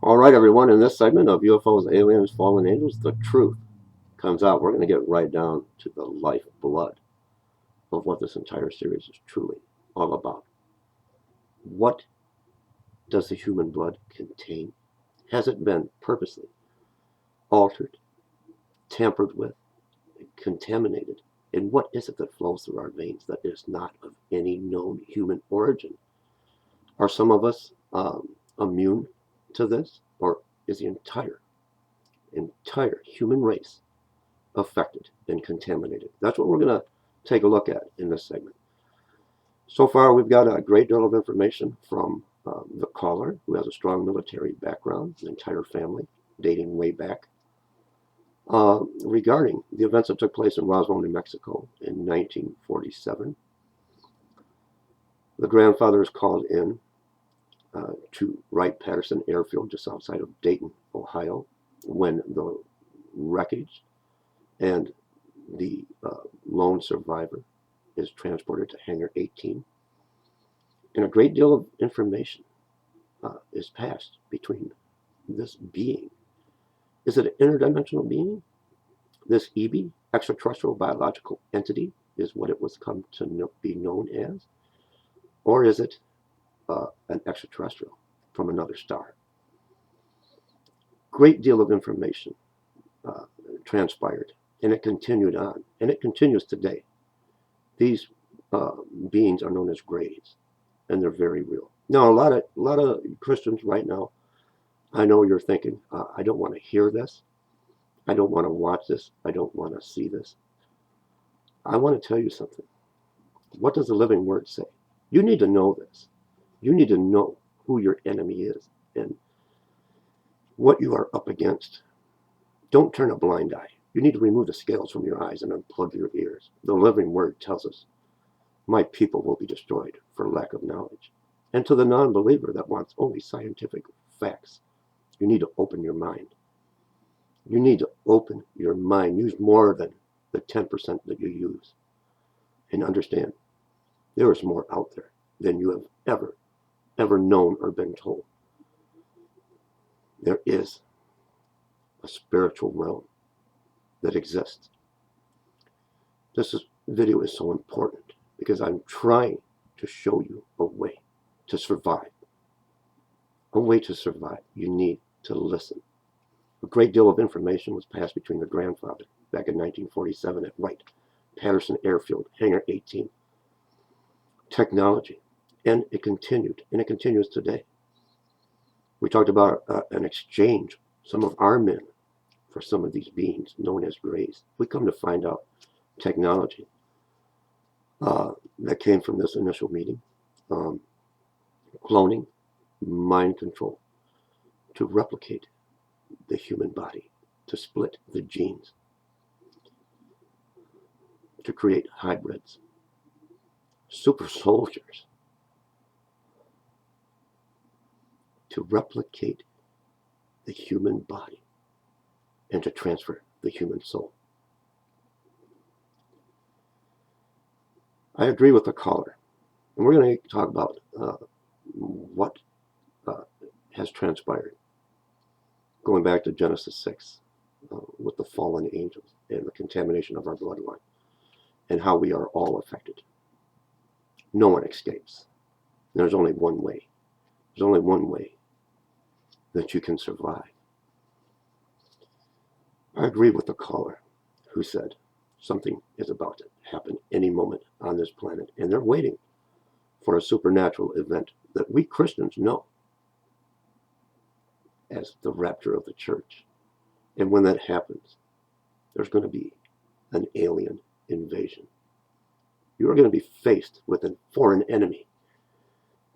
All right, everyone, in this segment of UFOs, Aliens, Fallen Angels, the truth comes out. We're going to get right down to the lifeblood of what this entire series is truly all about. What does the human blood contain? Has it been purposely altered, tampered with, contaminated? And what is it that flows through our veins that is not of any known human origin? Are some of us immune to this, or is the entire human race affected and contaminated? That's what we're going to take a look at in this segment. So far, we've got a great deal of information from the caller, who has a strong military background, an entire family dating way back, regarding the events that took place in Roswell, New Mexico in 1947. The grandfather is called in to Wright-Patterson Airfield just outside of Dayton, Ohio, when the wreckage and the lone survivor is transported to Hangar 18. And a great deal of information is passed between this being. Is it an interdimensional being? This EB, extraterrestrial biological entity, is what it was come to be known as? Or is it an extraterrestrial from another star? Great deal of information transpired, and it continued on, and it continues today. These beings are known as grays, and they're very real. Now, a lot of Christians right now, I know you're thinking, I don't want to hear this. I don't want to watch this. I don't want to see this. I want to tell you something. What does the living word say? You need to know this. You need to know who your enemy is and what you are up against. Don't turn a blind eye. You need to remove the scales from your eyes and unplug your ears. The living word tells us, my people will be destroyed for lack of knowledge. And to the non-believer that wants only scientific facts, you need to open your mind. You need to open your mind. Use more than the 10% that you use. And understand, there is more out there than you have ever known or been told. There is a spiritual realm that exists. This video is so important because I'm trying to show you a way to survive. A way to survive. You need to listen. A great deal of information was passed between the grandfather back in 1947 at Wright-Patterson Airfield, Hangar 18. Technology. And it continued, and it continues today. We talked about an exchange, some of our men for some of these beings known as grays. We come to find out technology that came from this initial meeting. Cloning, mind control, to replicate the human body, to split the genes, to create hybrids, super soldiers, to replicate the human body, and to transfer the human soul. I agree with the caller, and we're going to talk about what has transpired, going back to Genesis 6, with the fallen angels and the contamination of our bloodline, and how we are all affected. No one escapes. There's only one way. There's only one way that you can survive. I agree with the caller who said something is about to happen any moment on this planet, and they're waiting for a supernatural event that we Christians know as the rapture of the church. And when that happens, there's going to be an alien invasion. You are going to be faced with a foreign enemy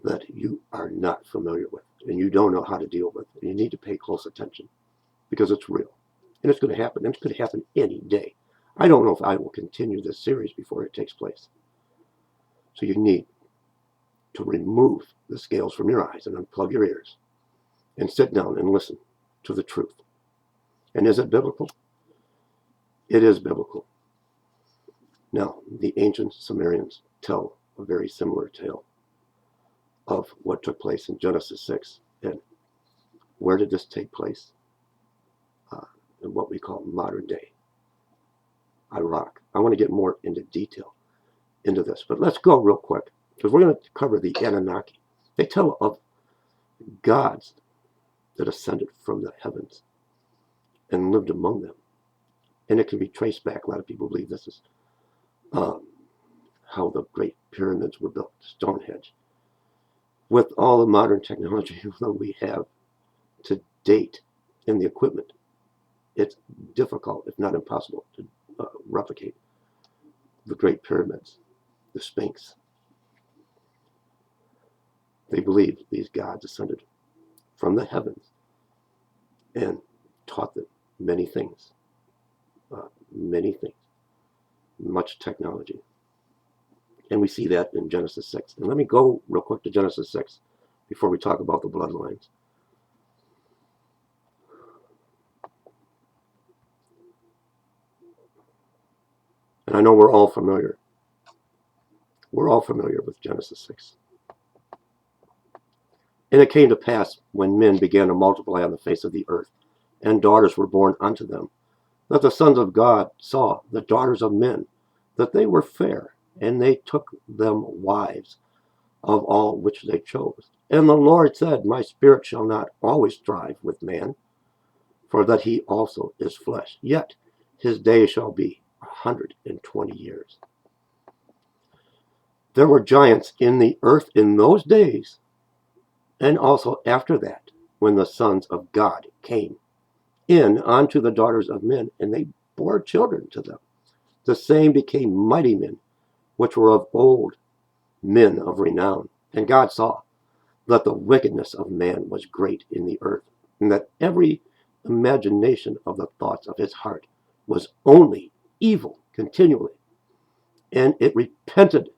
that you are not familiar with and you don't know how to deal with. And you need to pay close attention because it's real. And it's going to happen. And it's going to happen any day. I don't know if I will continue this series before it takes place. So you need to remove the scales from your eyes and unplug your ears and sit down and listen to the truth. And is it biblical? It is biblical. Now, the ancient Sumerians tell a very similar tale of what took place in Genesis 6 and Where did this take place? In what we call modern day Iraq. I want to get more into detail into this, but let's go real quick because we're going to cover the Anunnaki. They tell of gods that ascended from the heavens and lived among them, and it can be traced back. A lot of people believe this is how the great pyramids were built, Stonehenge. With all the modern technology that we have to date in the equipment, it's difficult, if not impossible, to replicate the great pyramids, the Sphinx. They believed these gods ascended from the heavens and taught them many things, much technology. And we see that in Genesis 6. And let me go real quick to Genesis 6 before we talk about the bloodlines. And I know we're all familiar. We're all familiar with Genesis 6. And it came to pass when men began to multiply on the face of the earth, and daughters were born unto them, that the sons of God saw the daughters of men, that they were fair, and they took them wives of all which they chose. And the Lord said, My spirit shall not always strive with man, for that he also is flesh. Yet his days shall be 120 years. There were giants in the earth in those days, and also after that, when the sons of God came in unto the daughters of men, and they bore children to them. The same became mighty men, which were of old, men of renown. And God saw that the wickedness of man was great in the earth, and that every imagination of the thoughts of his heart was only evil continually. And it repented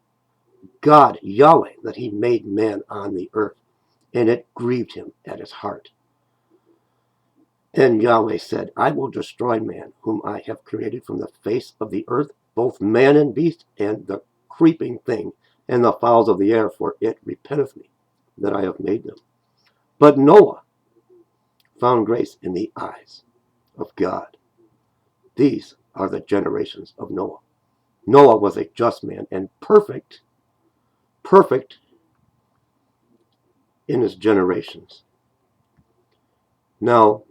God, Yahweh, that he made man on the earth, and it grieved him at his heart. And Yahweh said, I will destroy man, whom I have created from the face of the earth, both man and beast, and the creeping thing, and the fowls of the air, for it repenteth me that I have made them. But Noah found grace in the eyes of God. These are the generations of Noah. Noah was a just man and perfect in his generations. Now,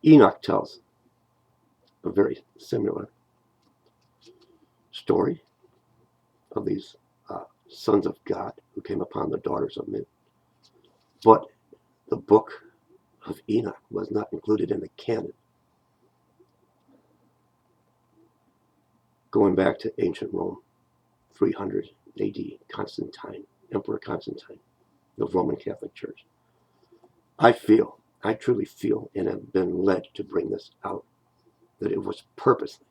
Enoch tells a very similar story of these sons of God who came upon the daughters of men. But the book of Enoch was not included in the canon. Going back to ancient Rome, 300 AD, Constantine, Emperor Constantine, the Roman Catholic Church. I truly feel, and have been led to bring this out, that it was purposely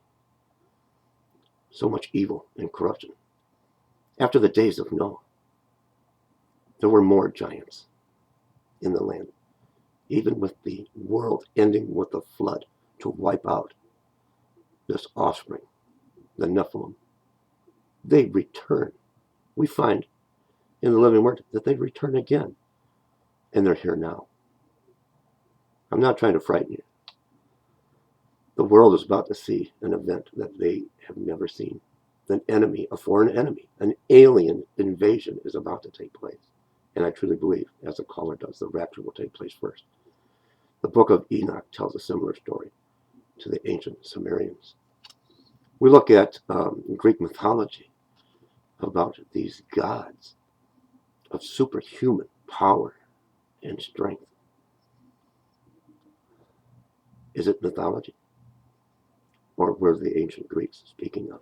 so much evil and corruption. After the days of Noah, there were more giants in the land, even with the world ending with a flood to wipe out this offspring, the Nephilim. They return. We find in the living word that they return again, and they're here now. I'm not trying to frighten you. The world is about to see an event that they have never seen. An enemy, a foreign enemy, an alien invasion is about to take place. And I truly believe, as the caller does, the rapture will take place first. The book of Enoch tells a similar story to the ancient Sumerians. We look at Greek mythology about these gods of superhuman power and strength. Is it mythology? Or were the ancient Greeks speaking of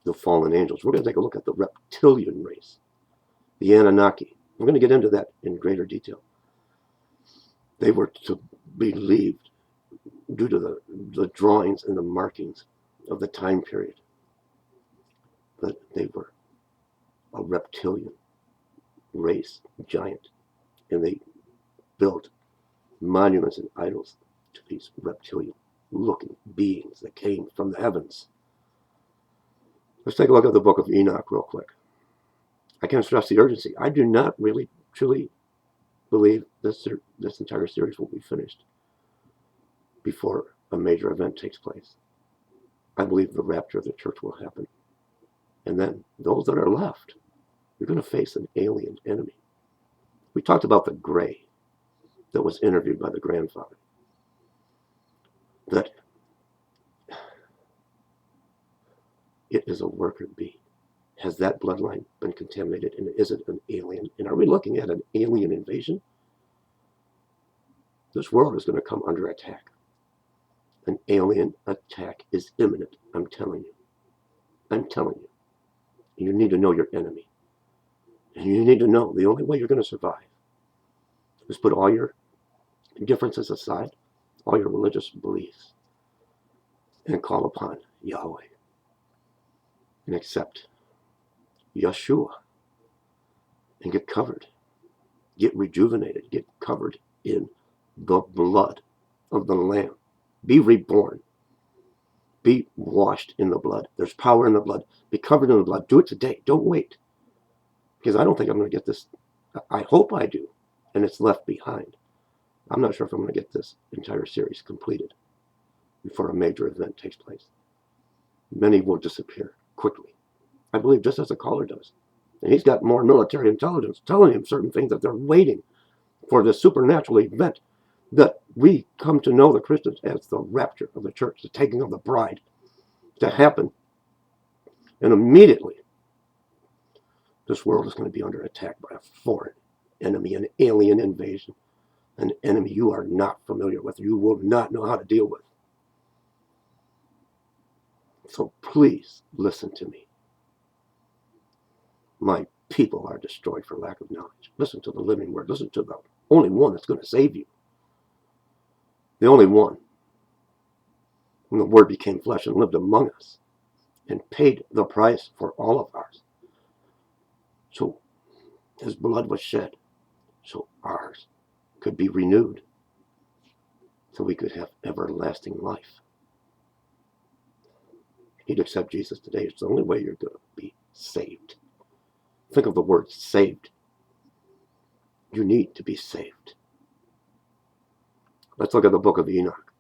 the fallen angels? We're going to take a look at the reptilian race, the Anunnaki. We're going to get into that in greater detail. They were to be believed, due to the drawings and the markings of the time period, that they were a reptilian race, giant, and they built monuments and idols to these reptilian looking beings that came from the heavens. Let's take a look at the book of Enoch real quick. I can't stress the urgency. I do not really truly believe this entire series will be finished before a major event takes place. I believe the rapture of the church will happen. And then those that are left, you're going to face an alien enemy. We talked about the gray that was interviewed by the grandfather. That it is a worker bee. Has that bloodline been contaminated, and is it an alien? And are we looking at an alien invasion? This world is going to come under attack. An alien attack is imminent. I'm telling you. I'm telling you. You need to know your enemy. And you need to know the only way you're going to survive is put all your differences aside, all your religious beliefs, and call upon Yahweh. And accept Yeshua. And get covered. Get rejuvenated. Get covered in the blood of the Lamb. Be reborn. Be washed in the blood. There's power in the blood. Be covered in the blood. Do it today. Don't wait. Because I don't think I'm going to get this. I hope I do. And it's left behind. I'm not sure if I'm going to get this entire series completed before a major event takes place. Many will disappear quickly. I believe just as a caller does. And he's got more military intelligence telling him certain things that they're waiting for this supernatural event that we come to know the Christians as the rapture of the church, the taking of the bride, to happen. And immediately, this world is going to be under attack by a foreign enemy, an alien invasion, an enemy you are not familiar with, you will not know how to deal with. So please listen to me. My people are destroyed for lack of knowledge. Listen to the living word. Listen to the only one that's going to save you. The only one. When the word became flesh and lived among us and paid the price for all of ours. So his blood was shed so ours could be renewed, so we could have everlasting life. You need to accept Jesus today. It's the only way you're going to be saved. Think of the word saved. You need to be saved. Let's look at the book of Enoch.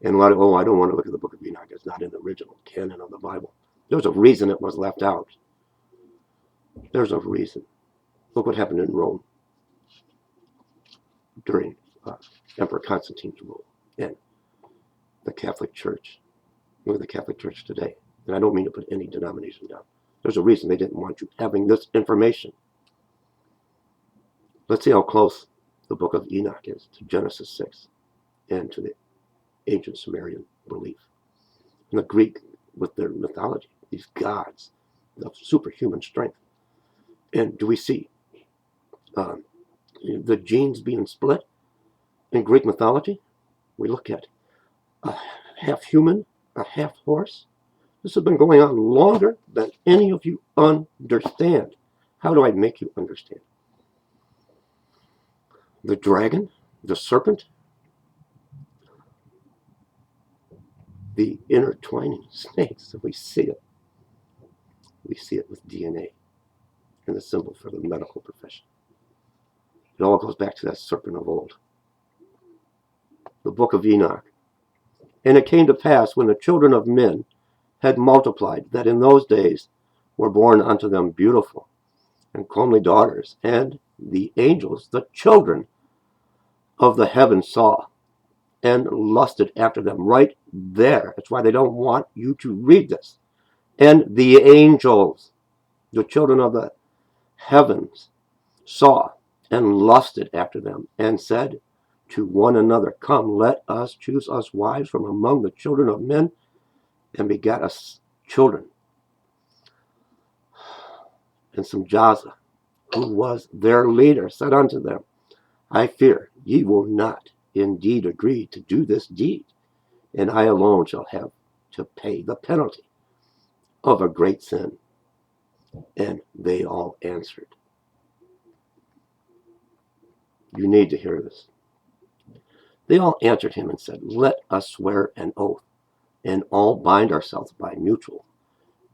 And a lot of, I don't want to look at the book of Enoch. It's not in the original canon of the Bible. There's a reason it was left out. There's a reason. Look what happened in Rome during Emperor Constantine's rule and the Catholic Church. Look at the Catholic Church today. And I don't mean to put any denomination down. There's a reason they didn't want you having this information. Let's see how close the book of Enoch is to Genesis 6 and to the ancient Sumerian belief. And the Greek with their mythology, these gods of superhuman strength. And do we see the genes being split in Greek mythology? We look at a half human, a half horse. This has been going on longer than any of you understand. How do I make you understand? The dragon, the serpent, the intertwining snakes, we see it. We see it with DNA and the symbol for the medical profession. It all goes back to that serpent of old. The book of Enoch. And it came to pass when the children of men had multiplied, that in those days were born unto them beautiful and comely daughters, and the angels, the children of the heaven, saw and lusted after them. Right there. That's why they don't want you to read this. And the angels, the children of the heavens, saw and lusted after them, and said to one another, Come, let us choose us wives from among the children of men, and begat us children. And Samjaza, who was their leader, said unto them, I fear ye will not indeed agree to do this deed, and I alone shall have to pay the penalty of a great sin. And they all answered. You need to hear this. They all answered him and said, Let us swear an oath, and all bind ourselves by mutual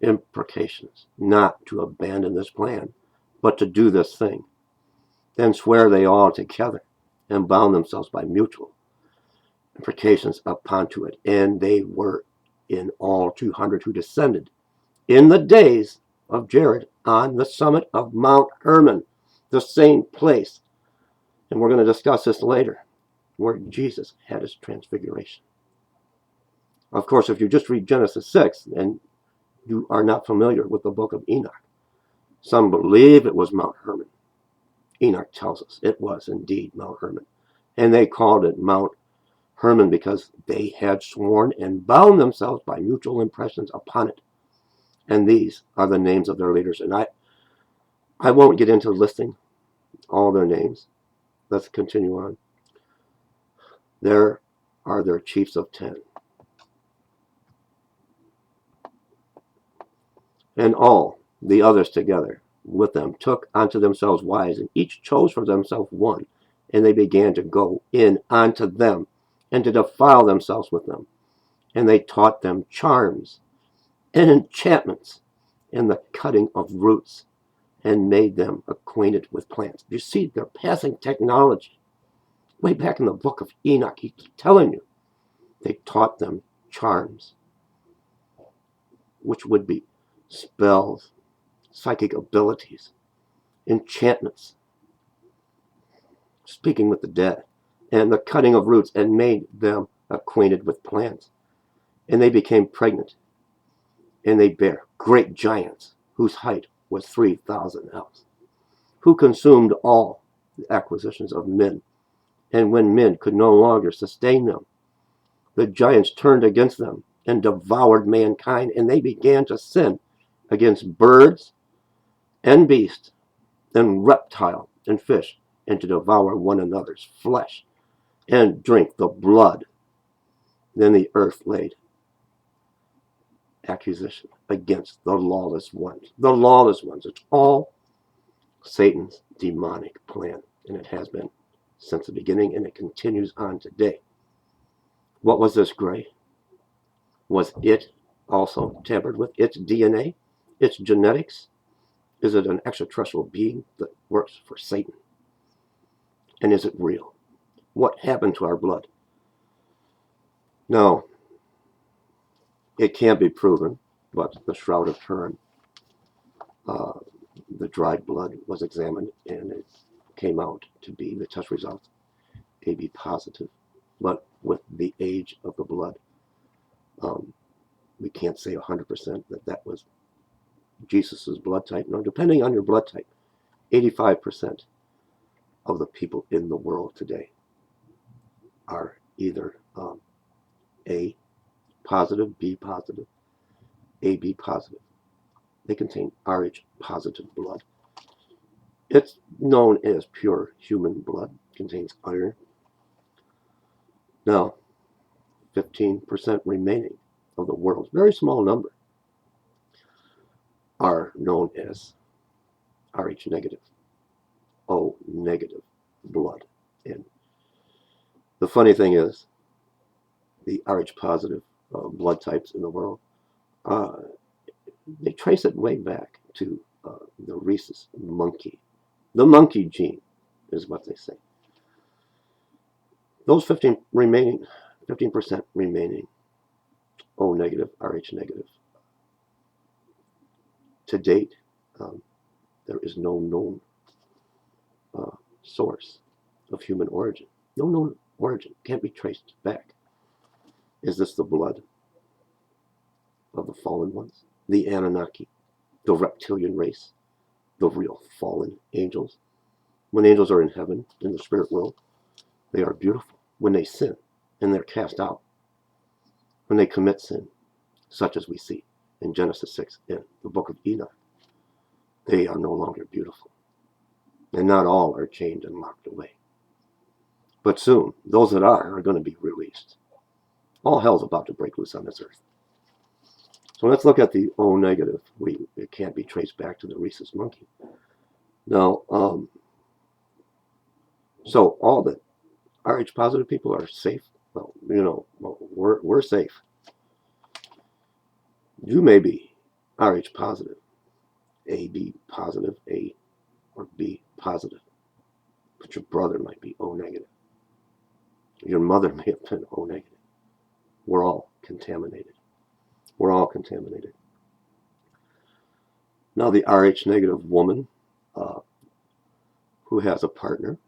imprecations, not to abandon this plan, but to do this thing, Then swear they all together, and bound themselves by mutual imprecations upon to it. And they were in all 200 who descended in the days of Jared on the summit of Mount Hermon, the same place. And we're going to discuss this later, where Jesus had his transfiguration. Of course, if you just read Genesis 6 and you are not familiar with the book of Enoch, some believe it was Mount Hermon. Enoch tells us it was indeed Mount Hermon. And they called it Mount Hermon because they had sworn and bound themselves by mutual impressions upon it. And these are the names of their leaders. And I won't get into listing all their names. Let's continue on. There are their chiefs of 10. And all the others together with them took unto themselves wives, and each chose for themselves one. And they began to go in unto them, and to defile themselves with them. And they taught them charms and enchantments, and the cutting of roots, and made them acquainted with plants. You see, they're passing technology. Way back in the book of Enoch, he's telling you, they taught them charms, which would be spells, psychic abilities, enchantments, speaking with the dead, and the cutting of roots, and made them acquainted with plants. And they became pregnant, and they bare great giants, whose height was 3,000 ells, who consumed all the acquisitions of men. And when men could no longer sustain them, the giants turned against them and devoured mankind, and they began to sin against birds and beasts and reptile and fish, and to devour one another's flesh and drink the blood. Then the earth laid accusation against the lawless ones. The lawless ones. It's all Satan's demonic plan, and it has been since the beginning, and it continues on today. What was this gray? Was it also tampered with? Its DNA? Its genetics? Is it an extraterrestrial being that works for Satan? And is it real? What happened to our blood? No, it can't be proven, but the Shroud of Turin, the dried blood was examined, and it came out to be, the test results, AB positive. But with the age of the blood, we can't say 100% that that was Jesus's blood type. No, depending on your blood type, 85% of the people in the world today are either A positive, B positive, AB positive. They contain Rh positive blood. It's known as pure human blood. It contains iron. Now, 15% remaining of the world's very small number are known as Rh negative, O negative blood. And the funny thing is, the Rh positive blood types in the world, they trace it way back to the rhesus monkey. The monkey gene is what they say. Those 15% remaining O negative, Rh negative. To date, there is no known source of human origin. No known origin. Can't be traced back. Is this the blood of the fallen ones? The Anunnaki? The reptilian race? The real fallen angels? When angels are in heaven, in the spirit world, they are beautiful. When they sin, and they're cast out. When they commit sin, such as we see in Genesis 6 in the book of Enoch, they are no longer beautiful. And not all are chained and locked away. But soon, those that are going to be released. All hell's about to break loose on this earth. So let's look at the O negative. It can't be traced back to the rhesus monkey. Now, so all the Rh positive people are safe. Well, we're safe. You may be Rh positive, AB positive, A or B positive. but your brother might be O negative. Your mother may have been O negative. We're all contaminated. We're all contaminated. Now the Rh negative woman who has a partner,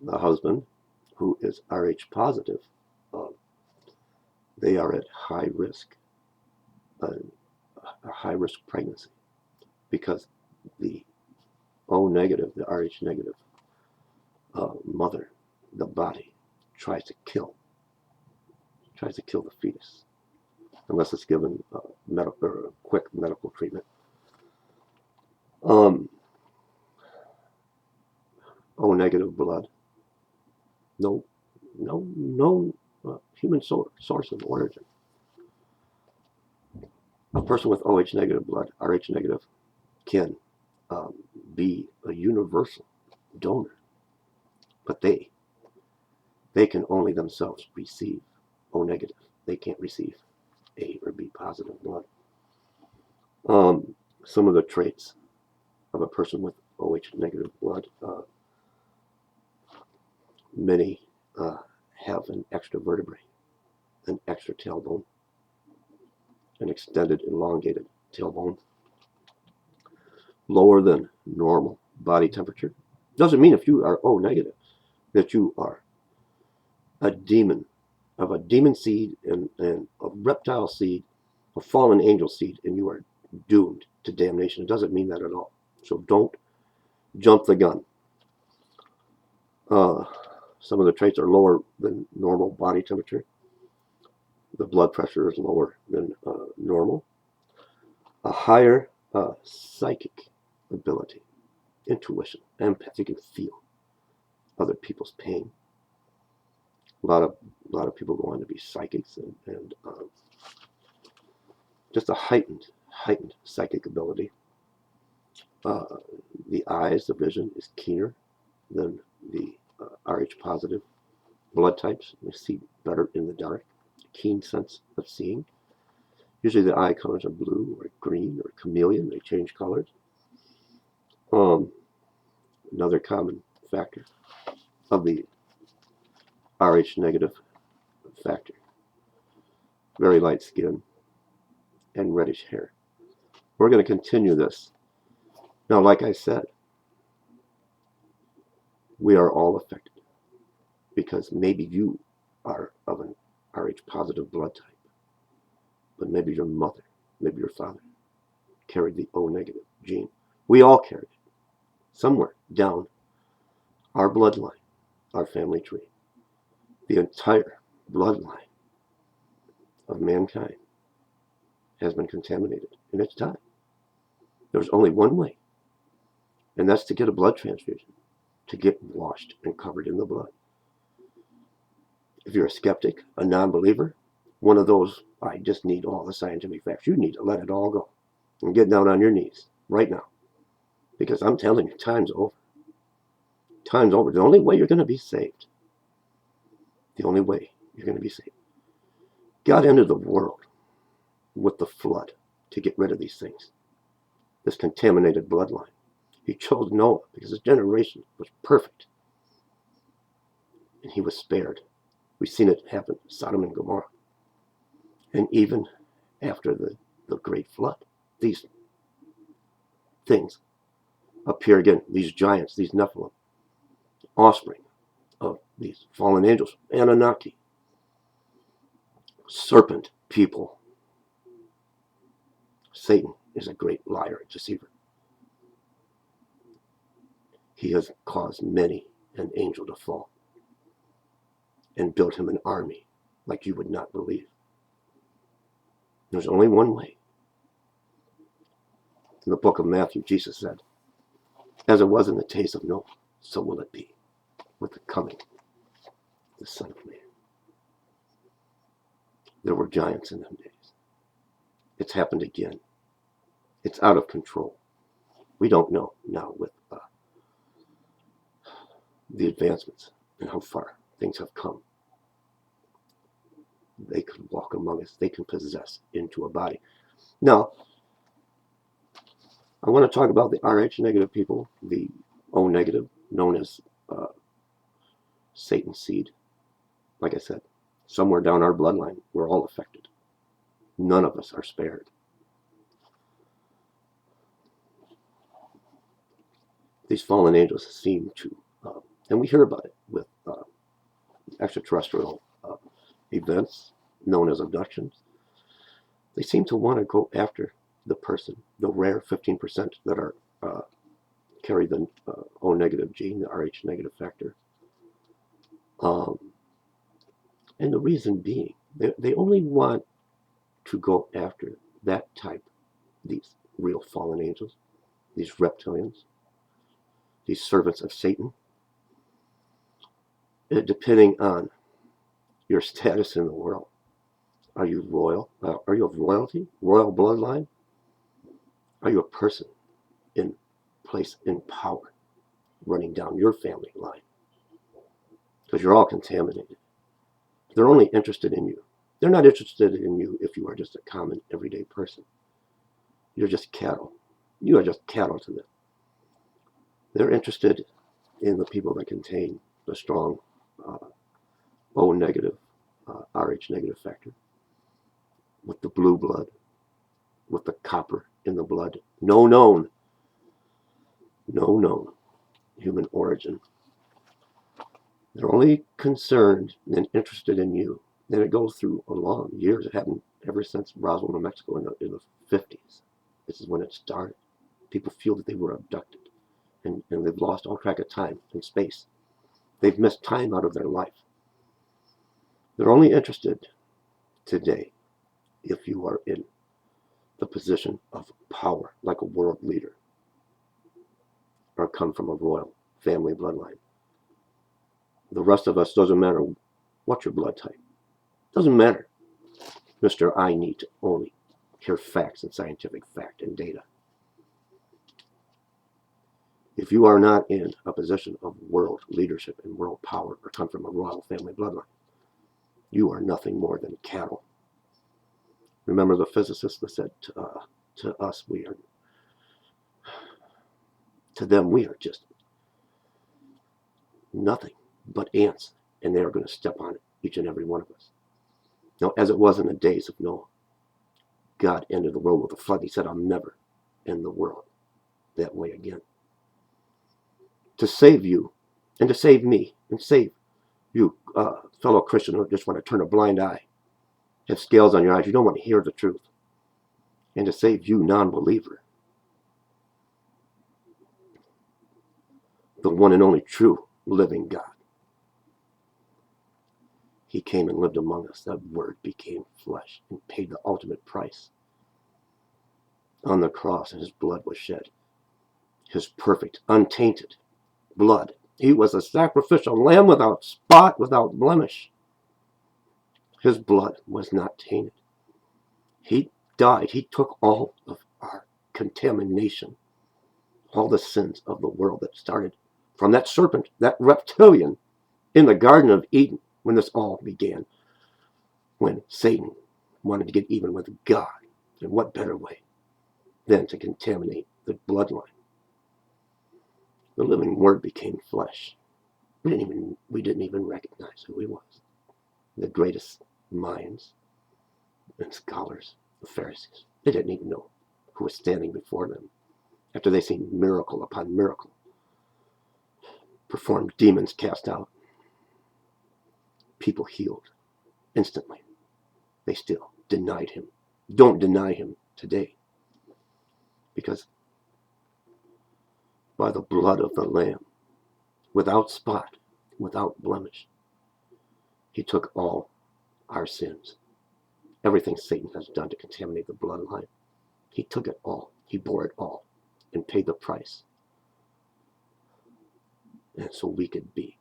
the husband, who is Rh positive, they are at high risk, a high risk pregnancy, because the O negative, the Rh negative mother, the body, tries to kill the fetus, unless it's given quick medical treatment. O negative blood, no human source of origin. A person with OH negative blood, Rh negative, can be a universal donor, but they can only themselves receive O negative. They can't receive A or B positive blood. Some of the traits of a person with OH negative blood, many have an extra vertebrae, an extra tailbone, an extended, elongated tailbone, lower than normal body temperature. Doesn't mean if you are O negative that you are a demon, of a demon seed and a reptile seed, a fallen angel seed, and you are doomed to damnation. It doesn't mean that at all. So don't jump the gun. Some of the traits are lower than normal body temperature. The blood pressure is lower than normal. A higher psychic ability, intuition, empathy. You can feel other people's pain. A lot of people go on to be psychics, and just a heightened psychic ability. The eyes, the vision is keener than the Rh positive blood types. We see better in the dark. Keen sense of seeing. Usually the eye colors are blue or green or chameleon. They change colors. Another common factor of the Rh negative factor: very light skin and reddish hair. We're going to continue this. Now, like I said, we are all affected, because maybe you are of an Rh positive blood type, but maybe your mother, maybe your father carried the O negative gene. We all carried it somewhere down our bloodline, our family tree. The entire bloodline of mankind has been contaminated in its time. There's only one way, and that's to get a blood transfusion, to get washed and covered in the blood. If you're a skeptic, a non-believer, one of those, I just need all the scientific facts, you need to let it all go and get down on your knees right now, because I'm telling you, time's over. Time's over. The only way you're going to be saved, God entered the world with the flood to get rid of these things, this contaminated bloodline. He chose Noah because his generation was perfect, and he was spared. We've seen it happen in Sodom and Gomorrah. And even after the great flood, these things appear again, these giants, these Nephilim, offspring of these fallen angels, Anunnaki, serpent people. Satan is a great liar and deceiver. He has caused many an angel to fall and built him an army like you would not believe. There's only one way. In the book of Matthew, Jesus said, as it was in the days of Noah, so will it be with the coming of the Son of Man. There were giants in them days. It's happened again. It's out of control. We don't know now with the advancements and how far things have come. They could walk among us. They can possess into a body. Now, I want to talk about the Rh negative people, the O negative, known as Satan's seed. Like I said, somewhere down our bloodline, we're all affected. None of us are spared. These fallen angels seem to, and we hear about it with extraterrestrial events known as abductions. They seem to want to go after the person, the rare 15% that are carry the O negative gene, the Rh negative factor. And the reason being, they only want to go after that type, these real fallen angels, these reptilians, these servants of Satan. Depending on your status in the world. Are you royal? Are you of royalty? Royal bloodline? Are you a person in place in power, running down your family line? Because you're all contaminated. They're only interested in you. They're not interested in you if you are just a common, everyday person. You're just cattle. You are just cattle to them. They're interested in the people that contain the strong O negative, Rh negative factor, with the blue blood, with the copper in the blood. No known human origin. They're only concerned and interested in you. And it goes through a long years. It happened ever since Roswell, New Mexico in the 50s. This is when it started. People feel that they were abducted. And they've lost all track of time and space. They've missed time out of their life. They're only interested today if you are in the position of power, like a world leader, or come from a royal family bloodline. The rest of us, doesn't matter what your blood type. Doesn't matter. Mr. I need to only hear facts and scientific fact and data. If you are not in a position of world leadership and world power or come from a royal family bloodline, you are nothing more than cattle. Remember the physicist that said to us, to them, we are just nothing but ants, and they are going to step on it, each and every one of us. Now, as it was in the days of Noah, God ended the world with a flood. He said, I'll never end the world that way again. To save you, and to save me, and save you, fellow Christian who just want to turn a blind eye, have scales on your eyes, you don't want to hear the truth, and to save you, non-believer, the one and only true living God. He came and lived among us. That word became flesh and paid the ultimate price on the cross, and his blood was shed. His perfect, untainted blood. He was a sacrificial lamb without spot, without blemish. His blood was not tainted. He died. He took all of our contamination, all the sins of the world that started from that serpent, that reptilian in the Garden of Eden, when this all began, when Satan wanted to get even with God. And what better way than to contaminate the bloodline? The living word became flesh. We didn't even recognize who he was. The greatest minds and scholars, the Pharisees, they didn't even know who was standing before them. After they seen miracle upon miracle, performed, demons cast out, people healed instantly, they still denied him. Don't deny him today, because by the blood of the Lamb, without spot, without blemish, he took all our sins. Everything Satan has done to contaminate the bloodline, he took it all. He bore it all and paid the price. And so we could be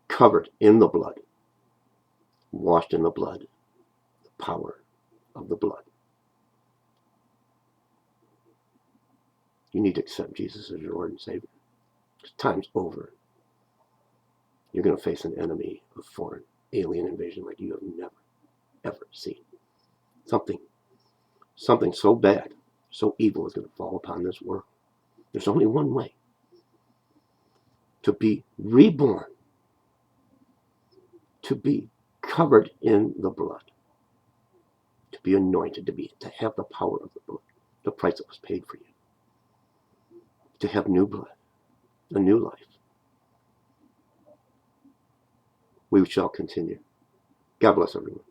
covered in the blood, washed in the blood, the power of the blood. You need to accept Jesus as your Lord and Savior. Time's over. You're going to face an enemy of foreign alien invasion like you have never, ever seen. Something so bad, so evil is going to fall upon this world. There's only one way to be reborn to be covered in the blood, to be anointed, to have the power of the blood, the price that was paid for you, to have new blood, a new life. We shall continue. God bless everyone.